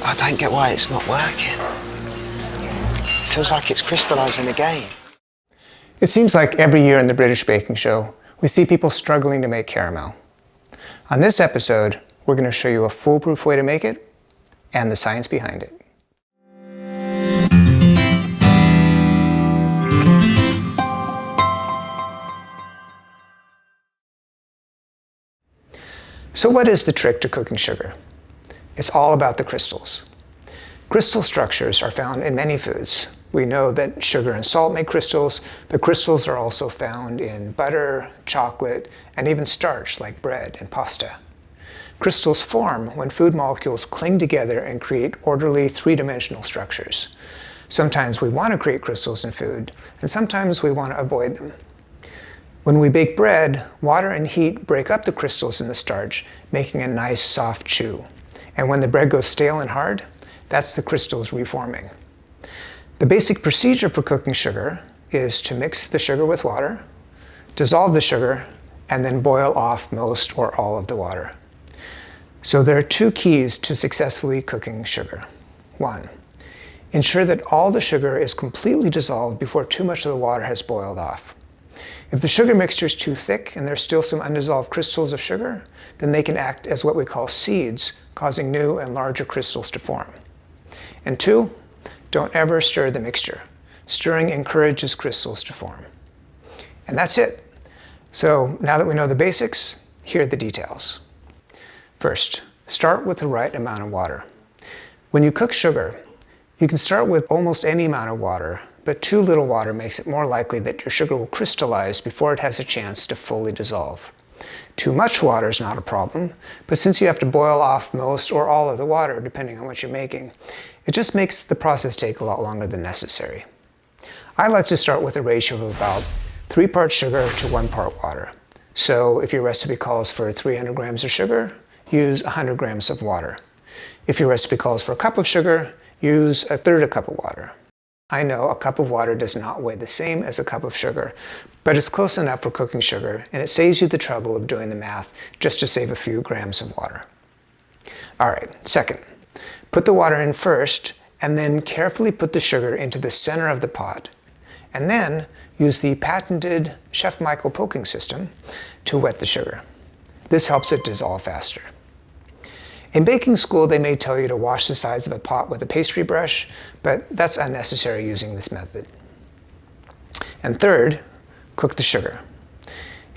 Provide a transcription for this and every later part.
I don't get why it's not working. It feels like it's crystallizing again. It seems like every year in the British Baking Show, we see people struggling to make caramel. On this episode, we're going to show you a foolproof way to make it and the science behind it. So what is the trick to cooking sugar? It's all about the crystals. Crystal structures are found in many foods. We know that sugar and salt make crystals, but crystals are also found in butter, chocolate, and even starch like bread and pasta. Crystals form when food molecules cling together and create orderly three-dimensional structures. Sometimes we want to create crystals in food, and sometimes we want to avoid them. When we bake bread, water and heat break up the crystals in the starch, making a nice soft chew. And when the bread goes stale and hard, that's the crystals reforming. The basic procedure for cooking sugar is to mix the sugar with water, dissolve the sugar, and then boil off most or all of the water. So there are two keys to successfully cooking sugar. One, ensure that all the sugar is completely dissolved before too much of the water has boiled off. If the sugar mixture is too thick and there's still some undissolved crystals of sugar, then they can act as what we call seeds, causing new and larger crystals to form. And two, don't ever stir the mixture. Stirring encourages crystals to form. And that's it. So now that we know the basics, here are the details. First, start with the right amount of water. When you cook sugar, you can start with almost any amount of water, but too little water makes it more likely that your sugar will crystallize before it has a chance to fully dissolve. Too much water is not a problem, but since you have to boil off most or all of the water, depending on what you're making, it just makes the process take a lot longer than necessary. I like to start with a ratio of about 3 parts sugar to 1 part water. So if your recipe calls for 300 grams of sugar, use 100 grams of water. If your recipe calls for a cup of sugar, use 1/3 cup of water. I know a cup of water does not weigh the same as a cup of sugar, but it's close enough for cooking sugar, and it saves you the trouble of doing the math just to save a few grams of water. All right, second, put the water in first, and then carefully put the sugar into the center of the pot, and then use the patented Chef Michael poking system to wet the sugar. This helps it dissolve faster. In baking school, they may tell you to wash the sides of a pot with a pastry brush, but that's unnecessary using this method. And third, cook the sugar.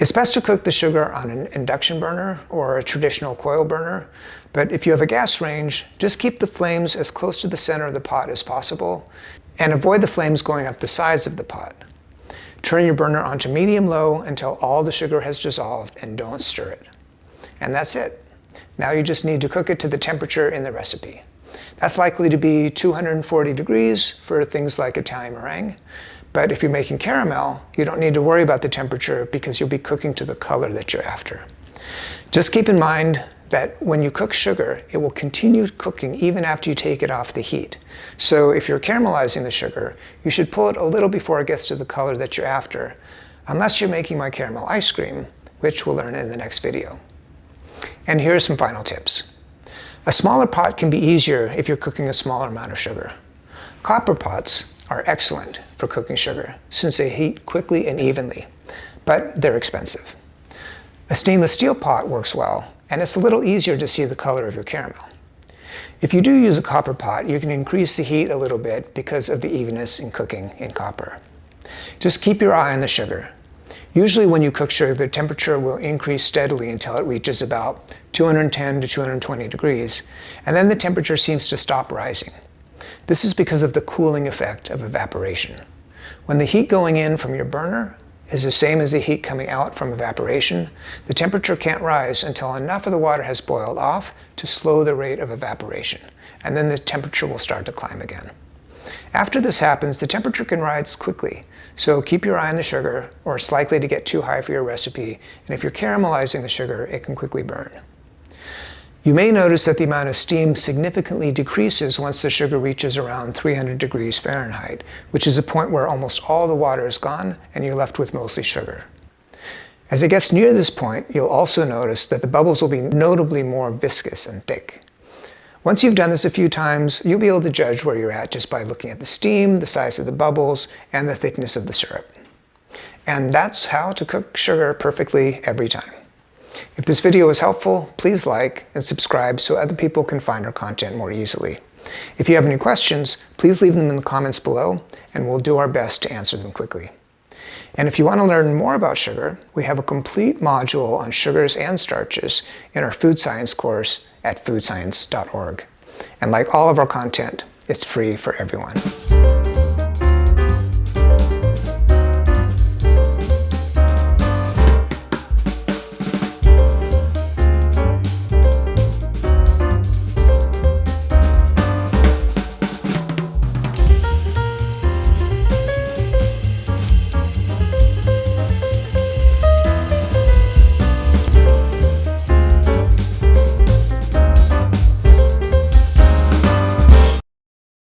It's best to cook the sugar on an induction burner or a traditional coil burner, but if you have a gas range, just keep the flames as close to the center of the pot as possible, and avoid the flames going up the sides of the pot. Turn your burner onto medium-low until all the sugar has dissolved, and don't stir it. And that's it. Now you just need to cook it to the temperature in the recipe. That's likely to be 240 degrees for things like Italian meringue, but if you're making caramel, you don't need to worry about the temperature because you'll be cooking to the color that you're after. Just keep in mind that when you cook sugar, it will continue cooking even after you take it off the heat. So if you're caramelizing the sugar, you should pull it a little before it gets to the color that you're after, unless you're making my caramel ice cream, which we'll learn in the next video. And here are some final tips. A smaller pot can be easier if you're cooking a smaller amount of sugar. Copper pots are excellent for cooking sugar since they heat quickly and evenly, but they're expensive. A stainless steel pot works well, and it's a little easier to see the color of your caramel. If you do use a copper pot, you can increase the heat a little bit because of the evenness in cooking in copper. Just keep your eye on the sugar. Usually when you cook sugar, the temperature will increase steadily until it reaches about 210 to 220 degrees, and then the temperature seems to stop rising. This is because of the cooling effect of evaporation. When the heat going in from your burner is the same as the heat coming out from evaporation, the temperature can't rise until enough of the water has boiled off to slow the rate of evaporation, and then the temperature will start to climb again. After this happens, the temperature can rise quickly, so keep your eye on the sugar, or it's likely to get too high for your recipe, and if you're caramelizing the sugar, it can quickly burn. You may notice that the amount of steam significantly decreases once the sugar reaches around 300 degrees Fahrenheit, which is a point where almost all the water is gone and you're left with mostly sugar. As it gets near this point, you'll also notice that the bubbles will be notably more viscous and thick. Once you've done this a few times, you'll be able to judge where you're at just by looking at the steam, the size of the bubbles, and the thickness of the syrup. And that's how to cook sugar perfectly every time. If this video was helpful, please like and subscribe so other people can find our content more easily. If you have any questions, please leave them in the comments below, and we'll do our best to answer them quickly. And if you want to learn more about sugar, we have a complete module on sugars and starches in our food science course at foodscience.org. And like all of our content, it's free for everyone.